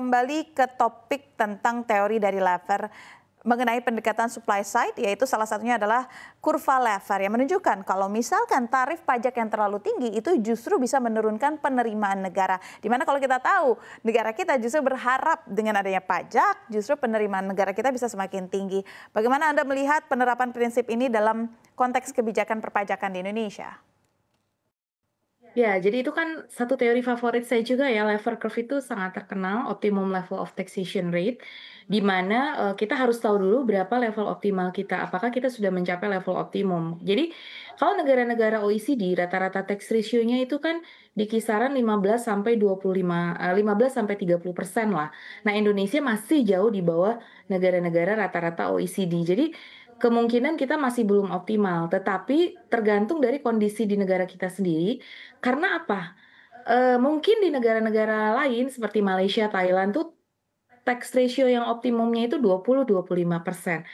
kembali ke topik tentang teori dari Laffer mengenai pendekatan supply side, yaitu salah satunya adalah kurva Laffer yang menunjukkan kalau misalkan tarif pajak yang terlalu tinggi itu justru bisa menurunkan penerimaan negara. Dimana kalau kita tahu negara kita justru berharap dengan adanya pajak, justru penerimaan negara kita bisa semakin tinggi. Bagaimana Anda melihat penerapan prinsip ini dalam konteks kebijakan perpajakan di Indonesia? Ya, jadi itu kan satu teori favorit saya juga ya, Laffer curve itu sangat terkenal, optimum level of taxation rate, di mana kita harus tahu dulu berapa level optimal kita, apakah kita sudah mencapai level optimum. Jadi kalau negara-negara OECD rata-rata tax ratio-nya itu kan di kisaran 15 sampai 25, 15 sampai 30% lah. Nah, Indonesia masih jauh di bawah negara-negara rata-rata OECD. Jadi kemungkinan kita masih belum optimal, tetapi tergantung dari kondisi di negara kita sendiri. Karena apa? Mungkin di negara-negara lain seperti Malaysia, Thailand tuh tax ratio yang optimumnya itu 20-25%.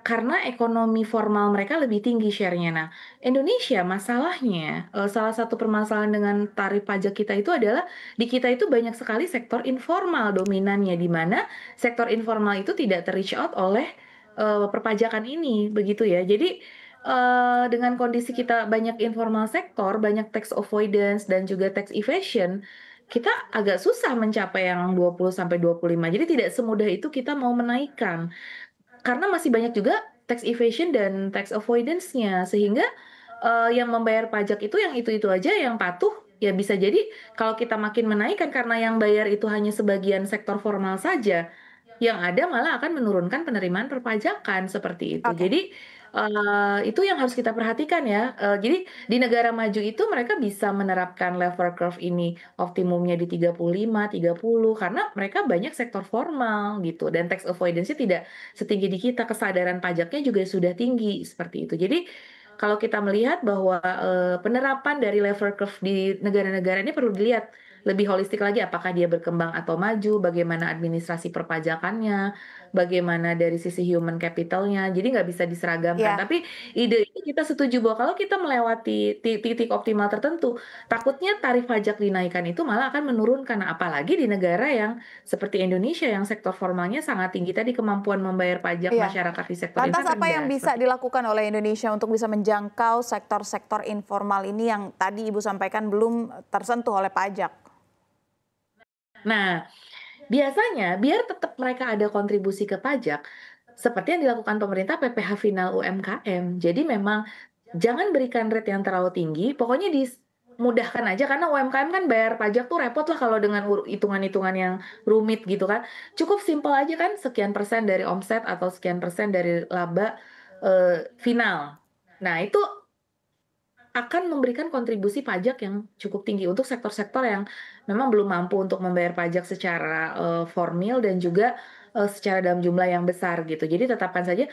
Karena ekonomi formal mereka lebih tinggi share-nya. Nah, Indonesia masalahnya, salah satu permasalahan dengan tarif pajak kita itu adalah di kita itu banyak sekali sektor informal dominannya, di mana sektor informal itu tidak ter-reach out oleh perpajakan ini, begitu ya. Jadi dengan kondisi kita banyak informal sektor, banyak tax avoidance dan juga tax evasion, kita agak susah mencapai yang 20-25. Jadi tidak semudah itu kita mau menaikkan. Karena masih banyak juga tax evasion dan tax avoidance-nya, sehingga yang membayar pajak itu yang itu-itu aja, yang patuh, ya bisa jadi kalau kita makin menaikkan karena yang bayar itu hanya sebagian sektor formal saja, yang ada malah akan menurunkan penerimaan perpajakan, seperti itu. Oke. Jadi, itu yang harus kita perhatikan ya, jadi di negara maju itu mereka bisa menerapkan Laffer curve ini optimumnya di 35, 30 karena mereka banyak sektor formal gitu dan tax avoidance-nya tidak setinggi di kita, kesadaran pajaknya juga sudah tinggi, seperti itu. Jadi, kalau kita melihat bahwa, penerapan dari Laffer curve di negara-negara ini perlu dilihat lebih holistik lagi apakah dia berkembang atau maju, bagaimana administrasi perpajakannya, bagaimana dari sisi human capital-nya, jadi nggak bisa diseragamkan. Ya. Tapi ide ini kita setuju bahwa kalau kita melewati titik optimal tertentu, takutnya tarif pajak dinaikkan itu malah akan menurunkan. Nah, apalagi di negara yang seperti Indonesia yang sektor formalnya sangat tinggi tadi kemampuan membayar pajak Iya. masyarakat di sektor ini Lantas kan apa yang rendah, bisa seperti dilakukan oleh Indonesia untuk bisa menjangkau sektor-sektor informal ini yang tadi Ibu sampaikan belum tersentuh oleh pajak? Nah, biasanya biar tetap mereka ada kontribusi ke pajak, seperti yang dilakukan pemerintah PPh final UMKM. Jadi memang jangan berikan rate yang terlalu tinggi, pokoknya mudahkan aja karena UMKM kan bayar pajak tuh repot lah kalau dengan hitungan-hitungan yang rumit gitu kan. Cukup simpel aja kan sekian persen dari omset atau sekian persen dari laba final. Nah, itu akan memberikan kontribusi pajak yang cukup tinggi untuk sektor-sektor yang memang belum mampu untuk membayar pajak secara formil dan juga secara dalam jumlah yang besar gitu. Jadi tetapkan saja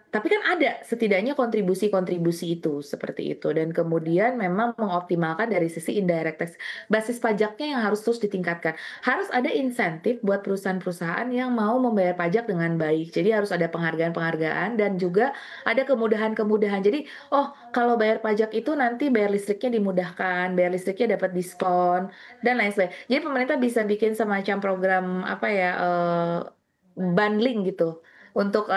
tapi kan ada setidaknya kontribusi-kontribusi itu, seperti itu. Dan kemudian memang mengoptimalkan dari sisi indirect tax. Basis pajaknya yang harus terus ditingkatkan. Harus ada insentif buat perusahaan-perusahaan yang mau membayar pajak dengan baik. Jadi harus ada penghargaan-penghargaan dan juga ada kemudahan-kemudahan. Jadi, oh kalau bayar pajak itu nanti bayar listriknya dimudahkan, bayar listriknya dapat diskon, dan lain sebagainya. Jadi pemerintah bisa bikin semacam program apa ya, bundling gitu untuk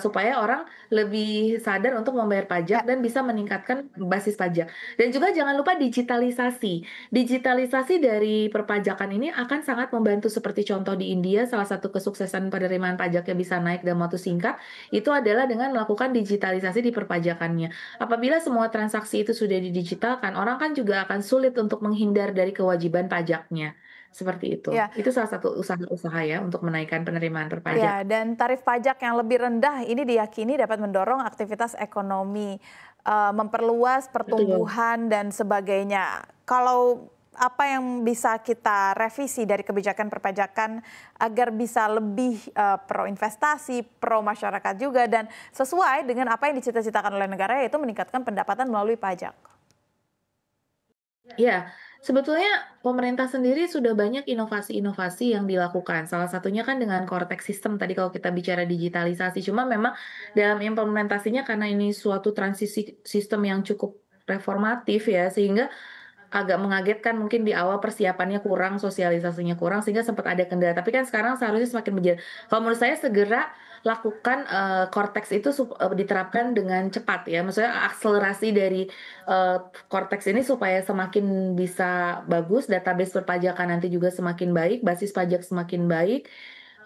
supaya orang lebih sadar untuk membayar pajak Ya. dan bisa meningkatkan basis pajak. Dan juga jangan lupa digitalisasi. Digitalisasi dari perpajakan ini akan sangat membantu seperti contoh di India, salah satu kesuksesan penerimaan pajak yang bisa naik dalam waktu singkat, itu adalah dengan melakukan digitalisasi di perpajakannya. Apabila semua transaksi itu sudah didigitalkan, orang kan juga akan sulit untuk menghindar dari kewajiban pajaknya. Seperti itu. Ya. Itu salah satu usaha-usaha ya untuk menaikkan penerimaan perpajak. Ya, dan tarif pajak yang lebih rendah ini diyakini dapat mendorong aktivitas ekonomi, memperluas Betul. pertumbuhan dan sebagainya. Kalau apa yang bisa kita revisi dari kebijakan perpajakan agar bisa lebih pro investasi, pro masyarakat juga dan sesuai dengan apa yang dicita-citakan oleh negara yaitu meningkatkan pendapatan melalui pajak. Ya, sebetulnya pemerintah sendiri sudah banyak inovasi-inovasi yang dilakukan. Salah satunya kan dengan Cortex System tadi kalau kita bicara digitalisasi. Cuma memang dalam implementasinya karena ini suatu transisi sistem yang cukup reformatif ya, sehingga agak mengagetkan mungkin di awal persiapannya kurang, sosialisasinya kurang sehingga sempat ada kendala. Tapi kan sekarang seharusnya semakin berjalan. Kalau menurut saya segera lakukan Cortex itu diterapkan dengan cepat ya. Maksudnya akselerasi dari Cortex ini supaya semakin bisa bagus, database perpajakan nanti juga semakin baik, basis pajak semakin baik.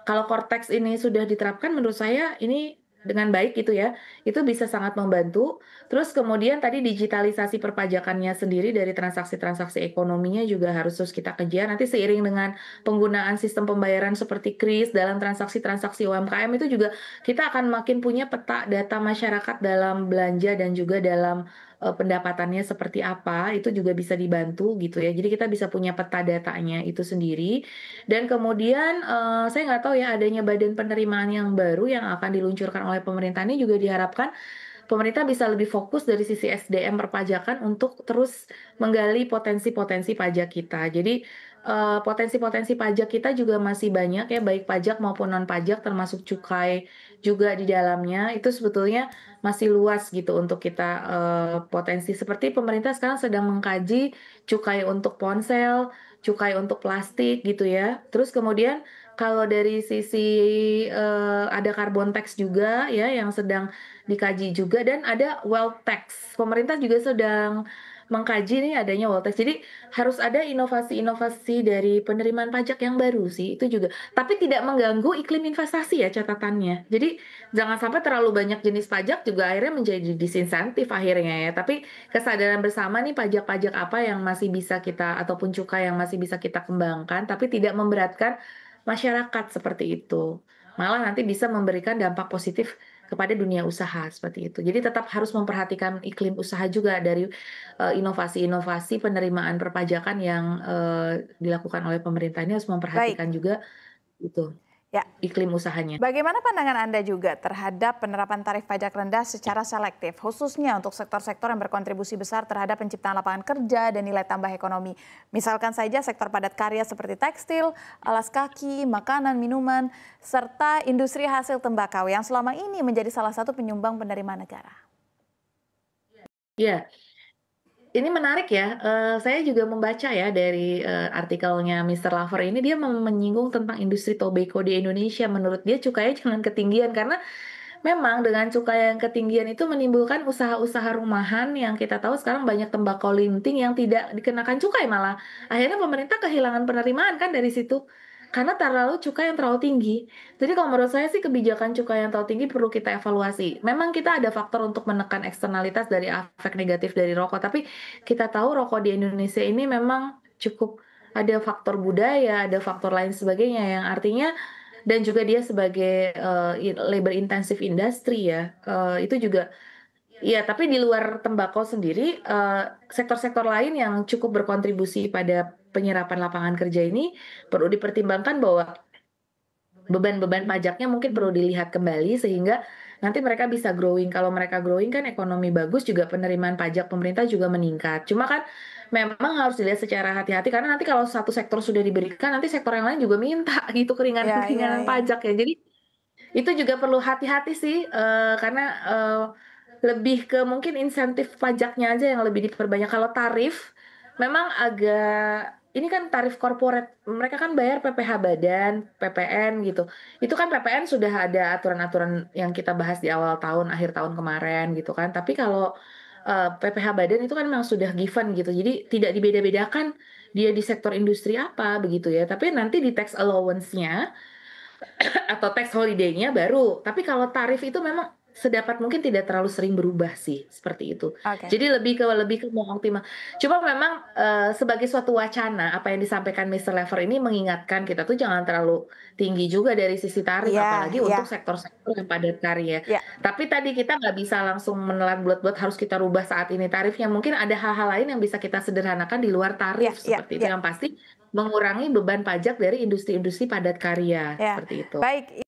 Kalau Cortex ini sudah diterapkan menurut saya ini dengan baik gitu ya, itu bisa sangat membantu. Terus kemudian tadi digitalisasi perpajakannya sendiri dari transaksi-transaksi ekonominya juga harus terus kita kejar. Nanti seiring dengan penggunaan sistem pembayaran seperti KRIS dalam transaksi-transaksi UMKM itu juga kita akan makin punya peta data masyarakat dalam belanja dan juga dalam pendapatannya seperti apa, itu juga bisa dibantu gitu ya. Jadi kita bisa punya peta datanya itu sendiri. Dan kemudian saya nggak tahu ya adanya badan penerimaan yang baru yang akan diluncurkan oleh pemerintah ini juga diharapkan pemerintah bisa lebih fokus dari sisi SDM perpajakan untuk terus menggali potensi-potensi pajak kita. Jadi potensi-potensi pajak kita juga masih banyak ya, baik pajak maupun non pajak termasuk cukai juga di dalamnya. Itu sebetulnya masih luas gitu untuk kita potensi. Seperti pemerintah sekarang sedang mengkaji cukai untuk ponsel, cukai untuk plastik gitu ya. Terus kemudian kalau dari sisi ada carbon tax juga ya yang sedang dikaji juga dan ada wealth tax. Pemerintah juga sedang mengkaji nih adanya wealth tax. Jadi harus ada inovasi-inovasi dari penerimaan pajak yang baru sih itu juga. Tapi tidak mengganggu iklim investasi ya catatannya. Jadi jangan sampai terlalu banyak jenis pajak juga akhirnya menjadi disinsentif akhirnya ya. Tapi kesadaran bersama nih pajak-pajak apa yang masih bisa kita ataupun cukai yang masih bisa kita kembangkan tapi tidak memberatkan masyarakat seperti itu. Malah nanti bisa memberikan dampak positif kepada dunia usaha seperti itu. Jadi tetap harus memperhatikan iklim usaha juga dari inovasi-inovasi penerimaan perpajakan yang dilakukan oleh pemerintah ini harus Baik, memperhatikan juga itu ya. iklim usahanya. Bagaimana pandangan Anda juga terhadap penerapan tarif pajak rendah secara selektif, khususnya untuk sektor-sektor yang berkontribusi besar terhadap penciptaan lapangan kerja dan nilai tambah ekonomi? Misalkan saja sektor padat karya seperti tekstil, alas kaki, makanan, minuman, serta industri hasil tembakau yang selama ini menjadi salah satu penyumbang penerimaan negara. Ya, ini menarik ya, saya juga membaca ya dari artikelnya Mr. Lover ini dia menyinggung tentang industri tobacco di Indonesia. Menurut dia cukainya jangan ketinggian karena memang dengan cukai yang ketinggian itu menimbulkan usaha-usaha rumahan yang kita tahu sekarang banyak tembakau linting yang tidak dikenakan cukai malah. Akhirnya pemerintah kehilangan penerimaan kan dari situ. Karena terlalu cukai yang terlalu tinggi. Jadi kalau menurut saya sih kebijakan cukai yang terlalu tinggi perlu kita evaluasi. Memang kita ada faktor untuk menekan eksternalitas dari efek negatif dari rokok, tapi kita tahu rokok di Indonesia ini memang cukup ada faktor budaya, ada faktor lain sebagainya yang artinya dan juga dia sebagai labor intensive industry ya, itu juga iya, tapi di luar tembakau sendiri, sektor-sektor lain yang cukup berkontribusi pada penyerapan lapangan kerja ini perlu dipertimbangkan bahwa beban-beban pajaknya mungkin perlu dilihat kembali sehingga nanti mereka bisa growing. Kalau mereka growing kan ekonomi bagus juga penerimaan pajak pemerintah juga meningkat. Cuma kan memang harus dilihat secara hati-hati karena nanti kalau satu sektor sudah diberikan nanti sektor yang lain juga minta gitu Ya, ya, keringanan-keringanan ya. pajak ya. Jadi itu juga perlu hati-hati sih karena lebih ke mungkin insentif pajaknya aja yang lebih diperbanyak. Kalau tarif memang agak ini kan tarif korporat, mereka kan bayar PPh badan, PPN gitu. Itu kan PPN sudah ada aturan-aturan yang kita bahas di awal tahun, akhir tahun kemarin gitu kan. Tapi kalau PPh badan itu kan memang sudah given gitu. Jadi tidak dibeda-bedakan dia di sektor industri apa begitu ya. Tapi nanti di tax allowance-nya atau tax holiday-nya baru. Tapi kalau tarif itu memang sedapat mungkin tidak terlalu sering berubah sih, seperti itu. Oke. Jadi lebih ke mau optimal. Cuma memang sebagai suatu wacana apa yang disampaikan Mr. Lever ini mengingatkan kita tuh jangan terlalu tinggi juga dari sisi tarif, Iya, apalagi iya, untuk sektor-sektor yang padat karya. iya. Tapi tadi kita nggak bisa langsung menelan bulat-bulat harus kita rubah saat ini tarifnya. Mungkin ada hal-hal lain yang bisa kita sederhanakan di luar Iya, tarif iya, seperti itu. iya. Yang pasti mengurangi beban pajak dari industri-industri padat karya Ya, seperti itu. baik.